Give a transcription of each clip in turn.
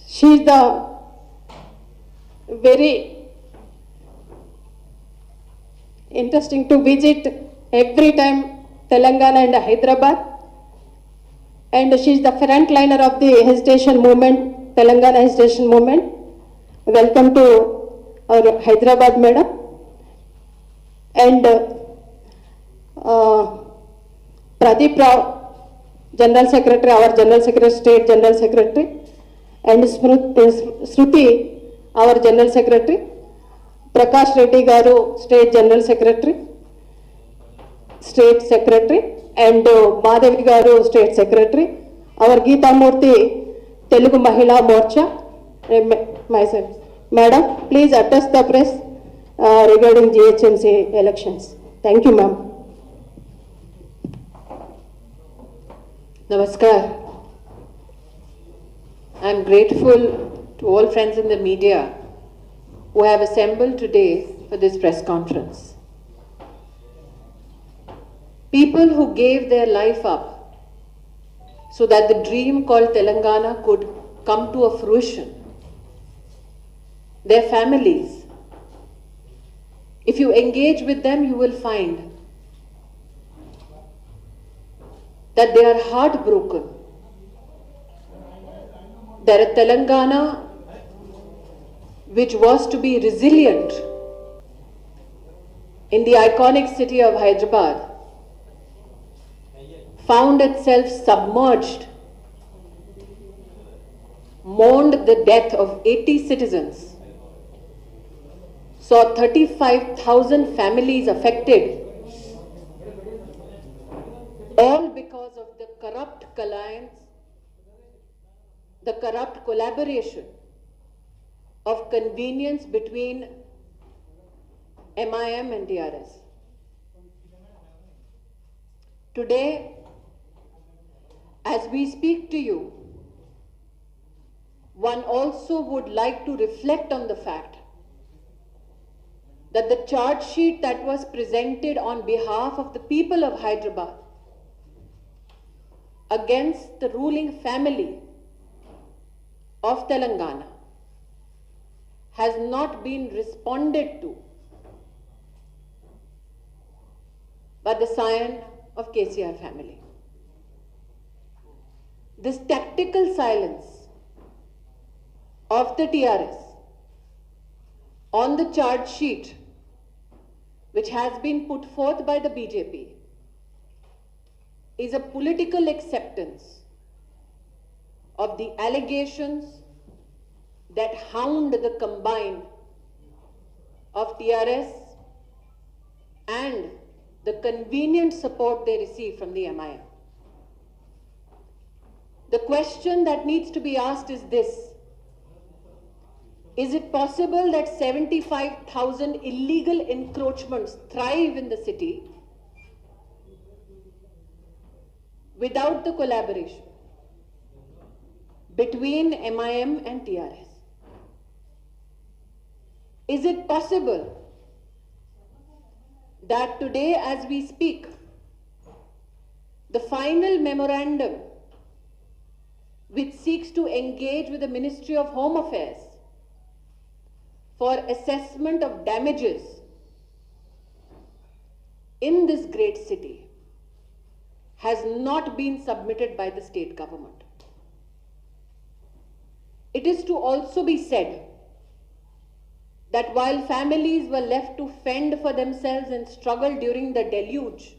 She is the very interesting to visit every time Telangana and Hyderabad, and she is the frontliner of the hesitation movement, Telangana hesitation movement. Welcome to our Hyderabad madam. And Pradeep Rao, General Secretary, our General Secretary, State General Secretary, and Smriti, our General Secretary, Prakash Reddy Garu, State General Secretary, and Madhavi Garu, State Secretary, our Geeta Murthy, Telugu Mahila Morcha, myself. Madam, please address the press regarding GHMC elections. Thank you, ma'am. Namaskar. I am grateful to all friends in the media who have assembled today for this press conference. People who gave their life up so that the dream called Telangana could come to a fruition. Their families. If you engage with them, you will find that they are heartbroken. That a Telangana which was to be resilient in the iconic city of Hyderabad found itself submerged, mourned the death of 80 citizens, saw 35,000 families affected, all because of the corrupt alliance, the corrupt collaboration of convenience between MIM and TRS. Today, as we speak to you, one also would like to reflect on the fact that the charge sheet that was presented on behalf of the people of Hyderabad against the ruling family of Telangana has not been responded to by the scion of KCR family. This tactical silence of the TRS on the charge sheet which has been put forth by the BJP is a political acceptance of the allegations that hound the combine of TRS and the convenient support they receive from the MIM. The question that needs to be asked is this: is it possible that 75,000 illegal encroachments thrive in the city without the collaboration between MIM and TRS? Is it possible that today, as we speak, the final memorandum which seeks to engage with the Ministry of Home Affairs for assessment of damages in this great city has not been submitted by the state government? It is to also be said that while families were left to fend for themselves and struggle during the deluge,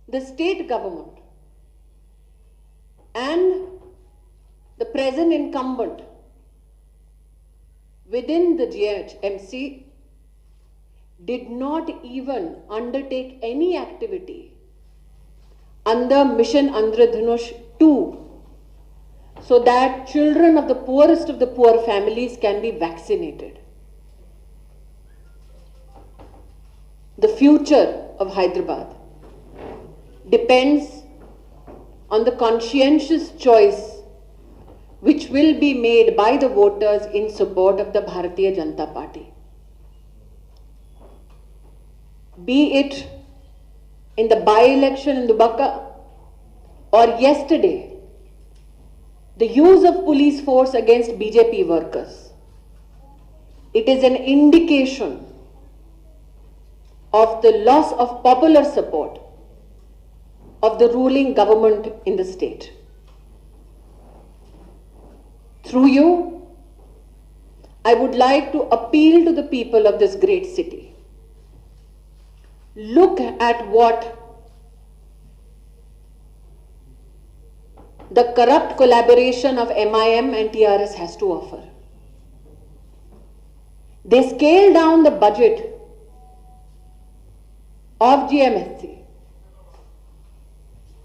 the state government and the present incumbent within the GHMC did not even undertake any activity under Mission Andhradhanush 2 so that children of the poorest of the poor families can be vaccinated. The future of Hyderabad depends on the conscientious choice which will be made by the voters in support of the Bharatiya Janata Party. Be it in the by-election in Dubaka or yesterday, the use of police force against BJP workers. It is an indication of the loss of popular support of the ruling government in the state. Through you, I would like to appeal to the people of this great city. Look at what the corrupt collaboration of MIM and TRS has to offer. They scaled down the budget of GMSC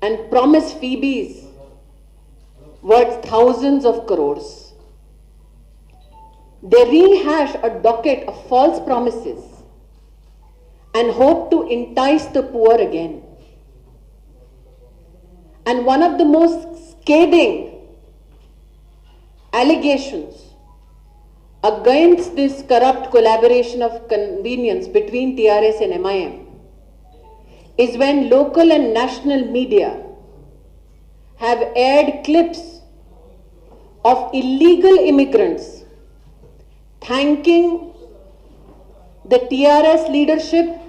and promised fees worth thousands of crores. They rehash a docket of false promises and hope to entice the poor again. And one of the most scathing allegations against this corrupt collaboration of convenience between TRS and MIM is when local and national media have aired clips of illegal immigrants thanking the TRS leadership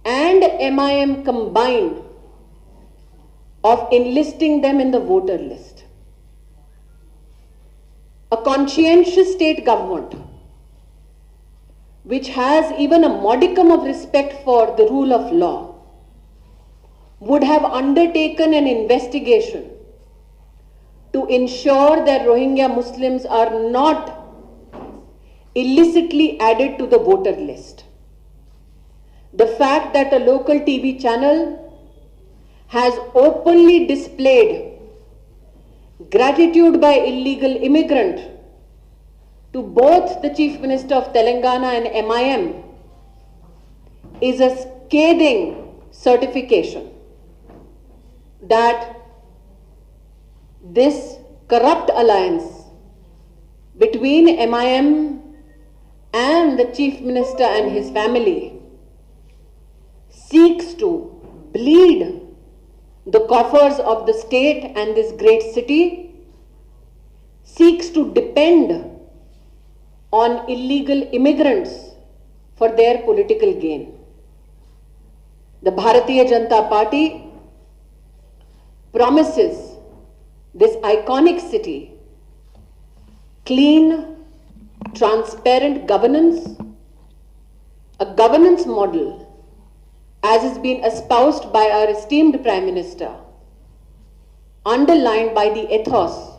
and MIM combined of enlisting them in the voter list. A conscientious state government, which has even a modicum of respect for the rule of law, would have undertaken an investigation to ensure that Rohingya Muslims are not illicitly added to the voter list. The fact that a local TV channel has openly displayed gratitude by illegal immigrant to both the Chief Minister of Telangana and MIM is a scathing certification that this corrupt alliance between MIM and the Chief Minister and his family seeks to bleed the coffers of the state and this great city, seeks to depend on illegal immigrants for their political gain. The Bharatiya Janata Party promises this iconic city clean, transparent governance, a governance model as has been espoused by our esteemed Prime Minister, underlined by the ethos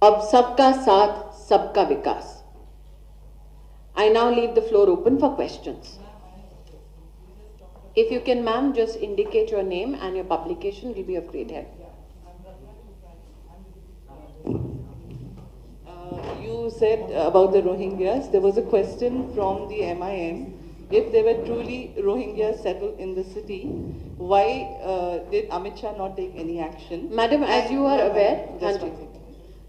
of Sabka Saath, Sabka Vikas. I now leave the floor open for questions. If you can, ma'am, just indicate your name and your publication, it will be of great help. You said about the Rohingyas, there was a question from the MIM. If they were truly Rohingyas settled in the city, why did Amit Shah not take any action? Madam, as you are aware,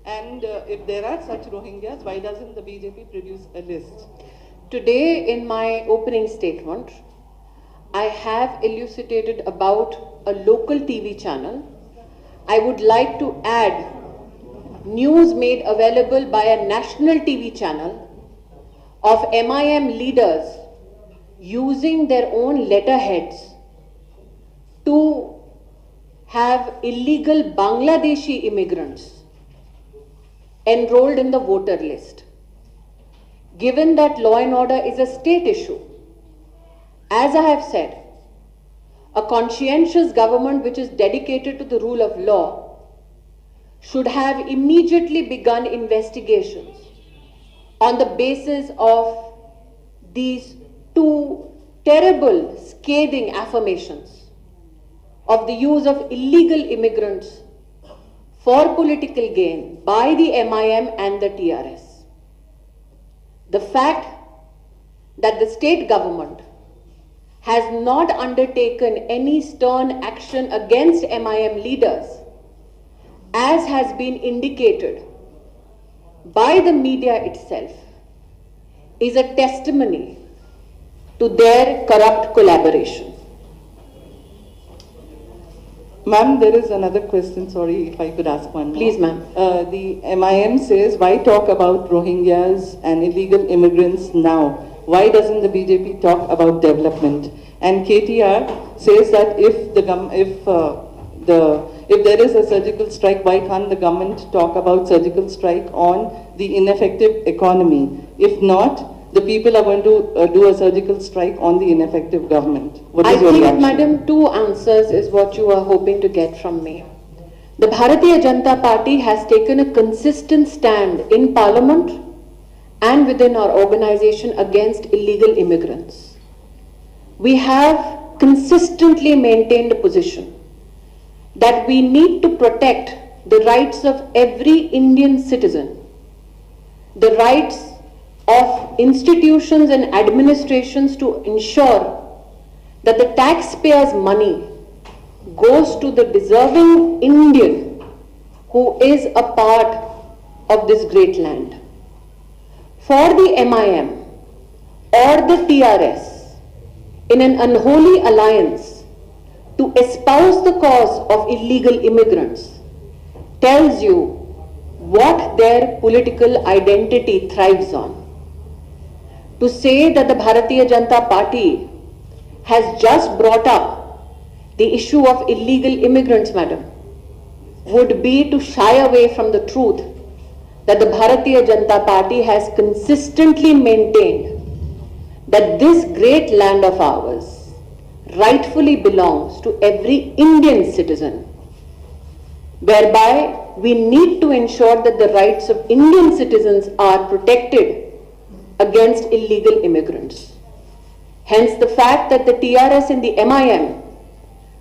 and if there are such Rohingyas, why doesn't the BJP produce a list? Today in my opening statement, I have elucidated about a local TV channel. I would like to add news made available by a national TV channel of MIM leaders using their own letterheads to have illegal Bangladeshi immigrants enrolled in the voter list. Given that law and order is a state issue, as I have said, a conscientious government which is dedicated to the rule of law should have immediately begun investigations on the basis of these two terrible, scathing affirmations of the use of illegal immigrants for political gain by the MIM and the TRS. The fact that the state government has not undertaken any stern action against MIM leaders, as has been indicated by the media itself, is a testimony to their corrupt collaboration. Ma'am, there is another question. Sorry if I could ask one more. Please, ma'am. The MIM says, why talk about Rohingyas and illegal immigrants now? Why doesn't the BJP talk about development? And KTR says that if there is a surgical strike, why can't the government talk about surgical strike on the ineffective economy? If not, the people are going to do a surgical strike on the ineffective government. What I is your think, reaction? madam, two answers is what you are hoping to get from me. The Bharatiya Janata Party has taken a consistent stand in Parliament and within our organization against illegal immigrants. We have consistently maintained a position that we need to protect the rights of every Indian citizen, the rights of institutions and administrations to ensure that the taxpayers' money goes to the deserving Indian who is a part of this great land. For the MIM or the TRS in an unholy alliance to espouse the cause of illegal immigrants tells you what their political identity thrives on. To say that the Bharatiya Janata Party has just brought up the issue of illegal immigrants, madam, would be to shy away from the truth that the Bharatiya Janata Party has consistently maintained that this great land of ours rightfully belongs to every Indian citizen, whereby we need to ensure that the rights of Indian citizens are protected against illegal immigrants. Hence the fact that the TRS and the MIM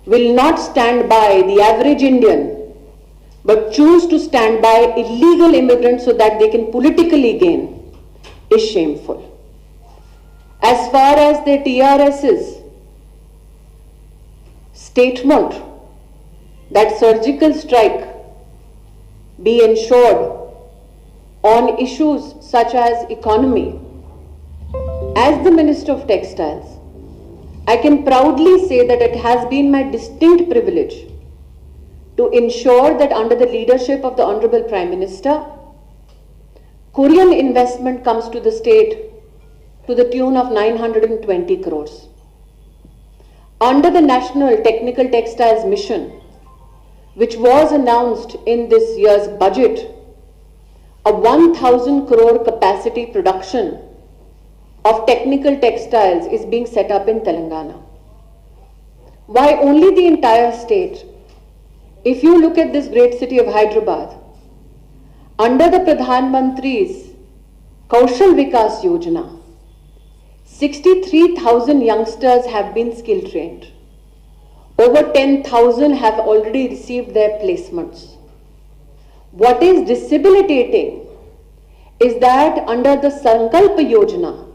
will not stand by the average Indian, but choose to stand by illegal immigrants so that they can politically gain, is shameful. As far as the TRS's statement that surgical strike be ensured on issues such as economy, as the Minister of Textiles, I can proudly say that it has been my distinct privilege to ensure that under the leadership of the Honorable Prime Minister, Korean investment comes to the state to the tune of 920 crores. Under the National Technical Textiles Mission, which was announced in this year's budget, a 1,000 crore capacity production of technical textiles is being set up in Telangana. Why only the entire state? If you look at this great city of Hyderabad, under the Pradhan Mantri's Kaushal Vikas Yojana, 63,000 youngsters have been skill trained. Over 10,000 have already received their placements. What is debilitating is that under the Sankalpa Yojana,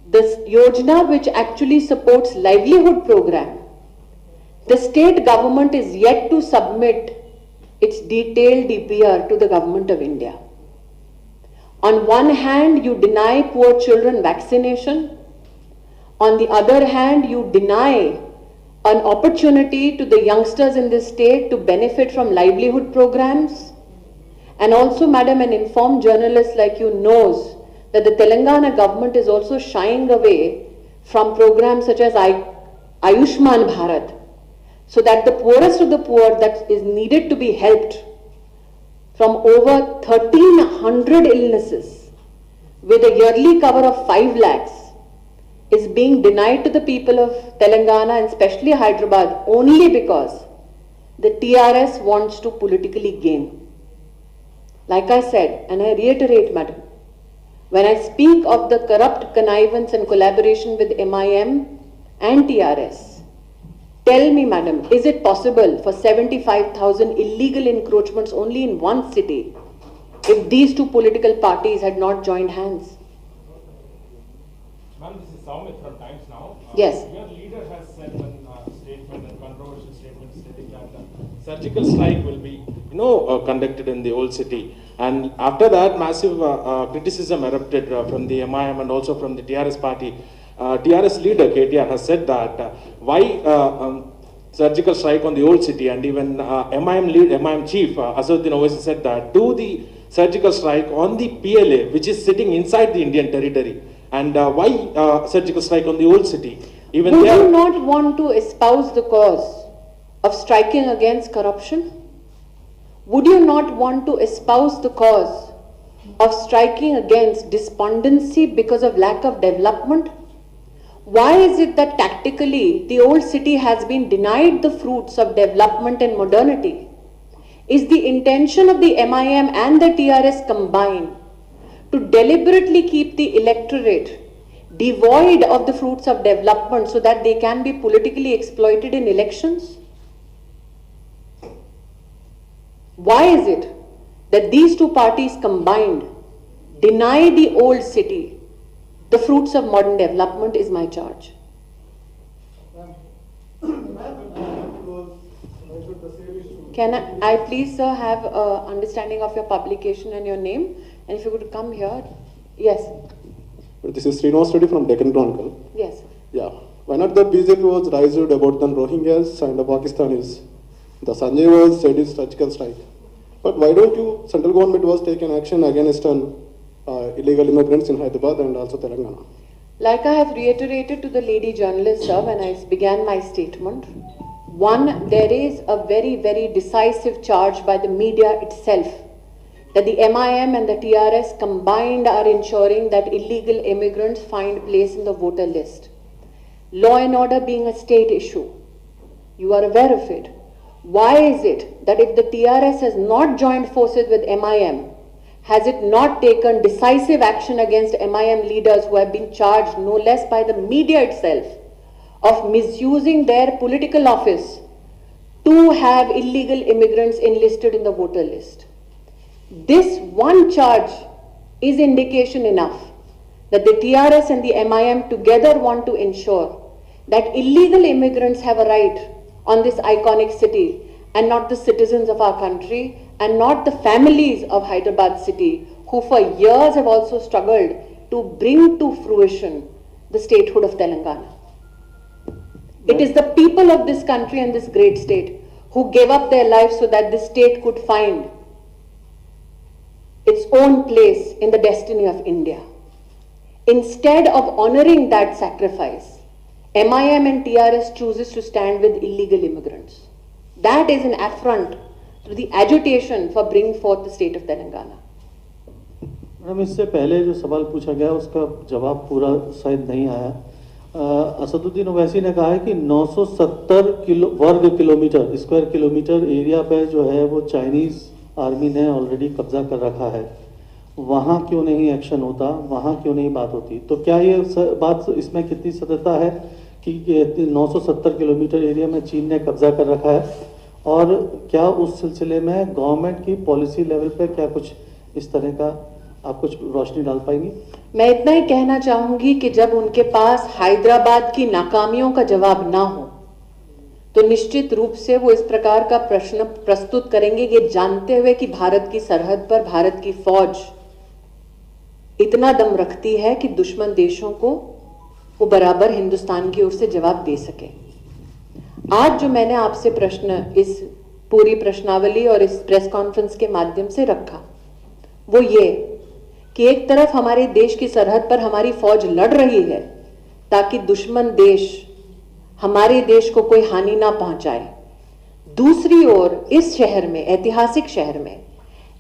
this Yojana which actually supports livelihood program, the state government is yet to submit its detailed DPR to the Government of India. On one hand, you deny poor children vaccination. On the other hand, you deny an opportunity to the youngsters in this state to benefit from livelihood programs. And also, madam, an informed journalist like you knows that the Telangana government is also shying away from programs such as Ayushman Bharat, so that the poorest of the poor that is needed to be helped from over 1,300 illnesses with a yearly cover of 5 lakhs is being denied to the people of Telangana and especially Hyderabad only because the TRS wants to politically gain. Like I said, and I reiterate, madam, when I speak of the corrupt connivance and collaboration with MIM and TRS, tell me, madam, is it possible for 75,000 illegal encroachments only in one city if these two political parties had not joined hands? Ma'am, this is Soumit from Times Now. Yes. Your leader has said one statement, a controversial statement, stating that surgical strike will be, conducted in the old city. And after that, massive criticism erupted from the MIM and also from the TRS party. TRS leader KTR has said that why surgical strike on the old city, and even MIM chief Asaduddin Owaisi said that do the surgical strike on the PLA, which is sitting inside the Indian territory, and why surgical strike on the old city? Even Would there, you not want to espouse the cause of striking against corruption? Would you not want to espouse the cause of striking against despondency because of lack of development? Why is it that tactically the old city has been denied the fruits of development and modernity? Is the intention of the MIM and the TRS combined to deliberately keep the electorate devoid of the fruits of development so that they can be politically exploited in elections? Why is it that these two parties combined deny the old city the fruits of modern development is my charge. Can I please, sir, have understanding of your publication and your name? And if you could come here. Yes. This is Srinivas Reddy from Deccan Chronicle. Yes. Yeah. Why not the BJP was raised about the Rohingyas and the Pakistanis? The Sanjay was said is surgical strike. But why don't you, central government was taking action against illegal immigrants in Hyderabad and also Telangana? Like I have reiterated to the lady journalist, sir, when I began my statement, one, there is a very, very decisive charge by the media itself that the MIM and the TRS combined are ensuring that illegal immigrants find place in the voter list. Law and order being a state issue. You are aware of it. Why is it that if the TRS has not joined forces with MIM, has it not taken decisive action against MIM leaders who have been charged no less by the media itself of misusing their political office to have illegal immigrants enlisted in the voter list? This one charge is indication enough that the TRS and the MIM together want to ensure that illegal immigrants have a right on this iconic city and not the citizens of our country and not the families of Hyderabad city who for years have also struggled to bring to fruition the statehood of Telangana. It is the people of this country and this great state who gave up their lives so that this state could find its own place in the destiny of India. Instead of honoring that sacrifice, MIM and TRS chooses to stand with illegal immigrants. That is an affront to the agitation for bringing forth the state of Telangana. Madam, इससे पहले जो सवाल पूछा गया उसका जवाब पूरा शायद नहीं आया। असदुद्दीन ओवैसी ने कहा है कि 970 वर्ग किलोमीटर स्क्वायर किलोमीटर एरिया पे जो है वो चाइनीज आर्मी ने ऑलरेडी कब्जा कर रखा है। वहाँ क्यों नहीं एक्शन होता, वहाँ क्यों नहीं बात होती? तो क्या ये बात इसमें कितनी सत्यता है कि 970 किलोमीटर एरिया में चीन ने कब्जा कर रखा है, और क्या उस सिलसिले में गवर्नमेंट की पॉलिसी लेवल पे क्या कुछ इस तरह का आप कुछ रोशनी डाल पाएंगी? मैं इतना ही कहना चाहूंगी कि जब उनके पास हैदराबाद की नाकामियों का जवाब ना हो तो निश्चित रूप से वो इस प्रकार का प्रश्न प्रस्तुत करेंगे, ये जानते हुए कि भारत की सरहद पर भारत की फौज इतना दम रखती है कि दुश्मन देशों को वो बराबर हिंदुस्तान की ओर से जवाब दे सके। आज जो मैंने आपसे प्रश्न इस पूरी प्रश्नावली और इस प्रेस कॉन्फ्रेंस के माध्यम से रखा वो ये कि एक तरफ हमारे देश की सरहद पर हमारी फौज लड़ रही है ताकि दुश्मन देश हमारे देश को कोई हानि ना पहुंचाए, दूसरी ओर इस शहर में, ऐतिहासिक शहर में,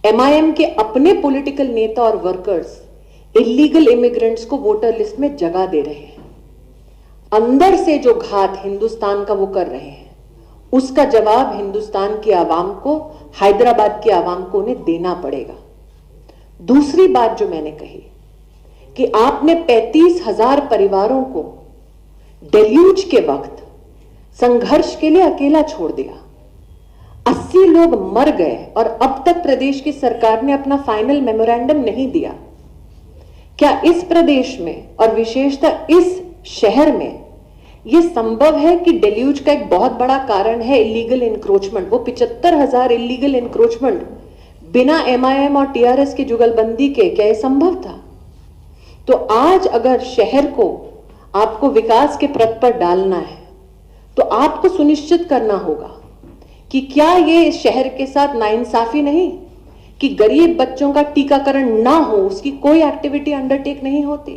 MIM के अपने पॉलिटिकल नेता और वर्कर्स इलीगल इमिग्रेंट्स को वोटर लिस्ट में जगह दे रहे हैं। अंदर से जो घात हिंदुस्तान का वो कर रहे हैं उसका जवाब हिंदुस्तान की आवाम को, हैदराबाद की आवाम को उन्हें देना पड़ेगा। दूसरी बात जो मैंने कही कि आपने 35,000 परिवारों को डेल्यूज के वक्त संघर्ष के लिए अकेला छोड़ दिया, 80 लोग मर गए और अब तक प्रदेश की सरकार ने अपना फाइनल मेमोरेंडम नहीं दिया। क्या इस प्रदेश में और विशेषतः इस शहर में यह संभव है कि डेल्यूज का एक बहुत बड़ा कारण है इलीगल इंक्रोचमेंट? वो 75,000 इलीगल इंक्रोचमेंट बिना MIM और TRS की जुगलबंदी के क्या यह संभव था? तो आज अगर शहर को आपको विकास के पथ पर डालना है तो आपको सुनिश्चित करना होगा कि क्या ये इस शहर के साथ नाइंसाफी नहीं कि गरीब बच्चों का टीकाकरण ना हो, उसकी कोई एक्टिविटी अंडरटेक नहीं होती?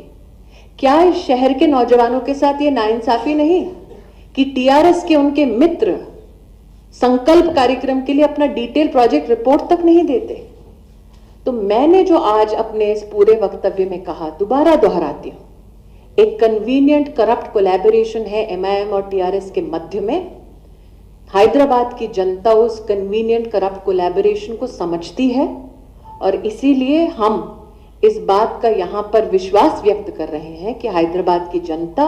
क्या इस शहर के नौजवानों के साथ ये नाइंसाफी नहीं कि टीआरएस के उनके मित्र संकल्प कार्यक्रम के लिए अपना डिटेल प्रोजेक्ट रिपोर्ट तक नहीं देते? तो मैंने जो आज अपने इस पूरे वक्तव्य में कहा, दोबारा दोहराती हूं, एक कन्वीनियंट करप्ट कोलैबोरेशन है एमआईएम और टीआरएस के मध्य में। हैदराबाद की जनता उस कन्वीनियंट करप्ट कोलैबोरेशन को समझती है और इसीलिए हम इस बात का यहां पर विश्वास व्यक्त कर रहे हैं कि हैदराबाद की जनता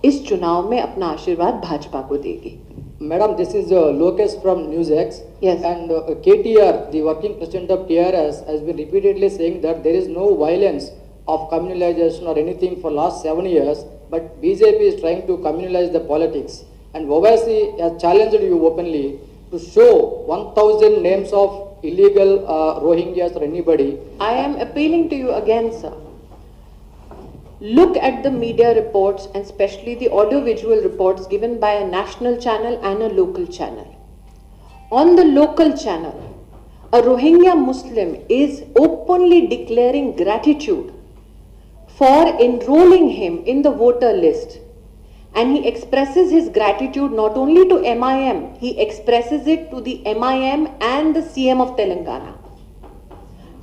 इस चुनाव में अपना आशीर्वाद भाजपा को देगी। Madam, this is Lokesh from NewsX. Yes. And KTR, the working president of TRS, has been repeatedly saying that there is no violence of communalization or anything for last 7 years, but BJP is trying to communalize the politics. And Owaisi has challenged you openly to show 1,000 names of illegal Rohingyas or anybody. I am appealing to you again, sir. Look at the media reports and especially the audiovisual reports given by a national channel and a local channel. On the local channel, a Rohingya Muslim is openly declaring gratitude for enrolling him in the voter list. And he expresses his gratitude not only to MIM, he expresses it to the MIM and the CM of Telangana.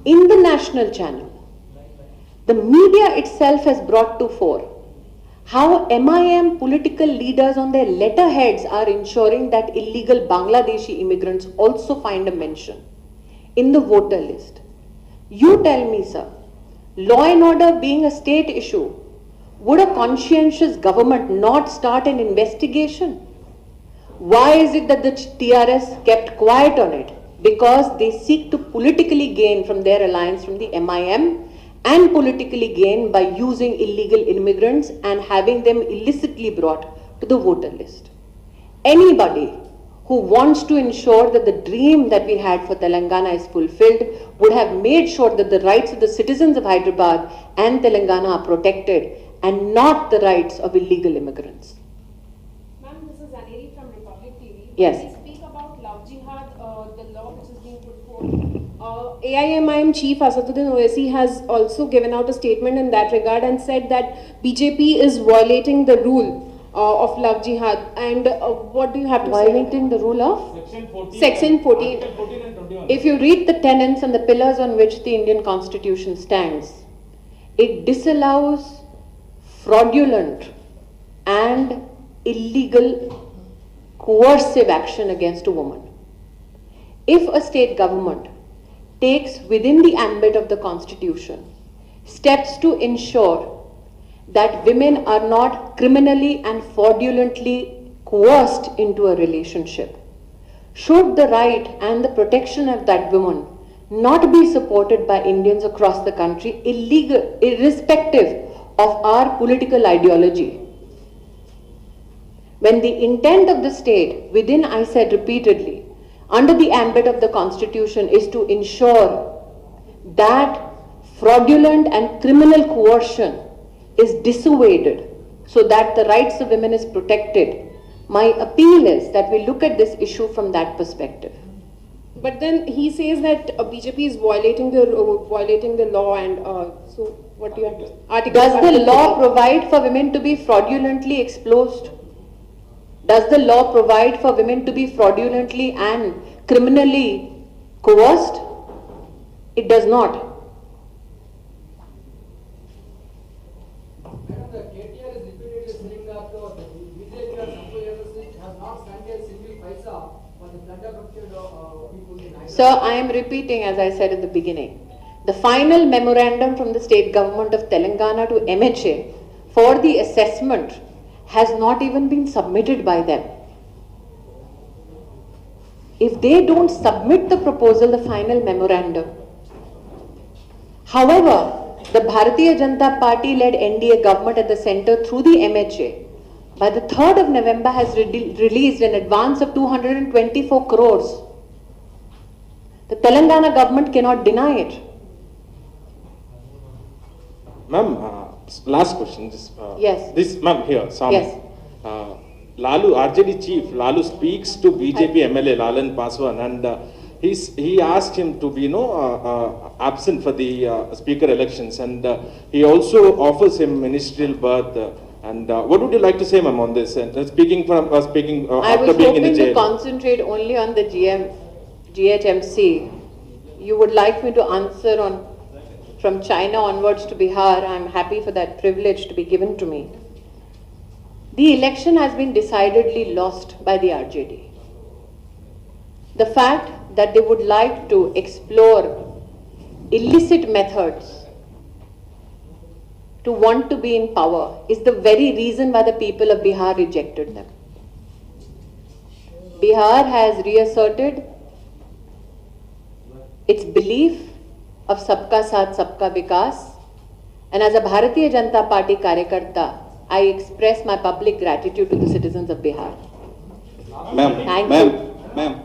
In the national channel, the media itself has brought to fore how MIM political leaders on their letterheads are ensuring that illegal Bangladeshi immigrants also find a mention in the voter list. You tell me, sir, law and order being a state issue, would a conscientious government not start an investigation? Why is it that the TRS kept quiet on it? Because they seek to politically gain from their alliance from the MIM and politically gain by using illegal immigrants and having them illicitly brought to the voter list. Anybody who wants to ensure that the dream that we had for Telangana is fulfilled would have made sure that the rights of the citizens of Hyderabad and Telangana are protected and not the rights of illegal immigrants. Ma'am, this is Aneri from Republic TV. Yes. When we speak about love jihad, the law which is being put forth, AIMIM Chief Asaduddin Owaisi has also given out a statement in that regard and said that BJP is violating the rule of love jihad. And what do you have to Violating the rule of? Section 14. Section 14. Article 14 and 21. If you read the tenets and the pillars on which the Indian Constitution stands, it disallows fraudulent and illegal coercive action against a woman. If a state government takes within the ambit of the Constitution steps to ensure that women are not criminally and fraudulently coerced into a relationship, should the right and the protection of that woman not be supported by Indians across the country, irrespective of our political ideology? When the intent of the state, within, I said repeatedly, under the ambit of the Constitution is to ensure that fraudulent and criminal coercion is dissuaded so that the rights of women is protected, my appeal is that we look at this issue from that perspective. But then he says that BJP is violating the law, and so what do you have to? Does the law provide for women to be fraudulently exposed? Does the law provide for women to be fraudulently and criminally coerced? It does not. Madam, the KTR is repeatedly saying that the BJP or some has not spent a single paisa for the flood affected people in Hyderabad. Sir, I am repeating as I said at the beginning. The final memorandum from the state government of Telangana to MHA for the assessment has not even been submitted by them. If they don't submit the proposal, the final memorandum. However, the Bharatiya Janata Party led NDA government at the center through the MHA by the 3rd of November has released an advance of 224 crores. The Telangana government cannot deny it. Ma'am, last question. Yes. This, ma'am, here, Sam. Yes. Lalu, RJD chief, Lalu speaks to BJP MLA Lalan Paswan, and he asked him to be, absent for the speaker elections, and he also offers him ministerial berth. And what would you like to say, ma'am, on this? And speaking I after was being in the hoping to jail. concentrate only on the GHMC. You would like me to answer on from China onwards to Bihar. I'm happy for that privilege to be given to me. The election has been decidedly lost by the RJD. The fact that they would like to explore illicit methods to want to be in power is the very reason why the people of Bihar rejected them. Bihar has reasserted its belief of Sabka Saath, Sabka Vikas, and as a Bharatiya Janata Party Karyakarta, I express my public gratitude to the citizens of Bihar. Thank you. Ma'am.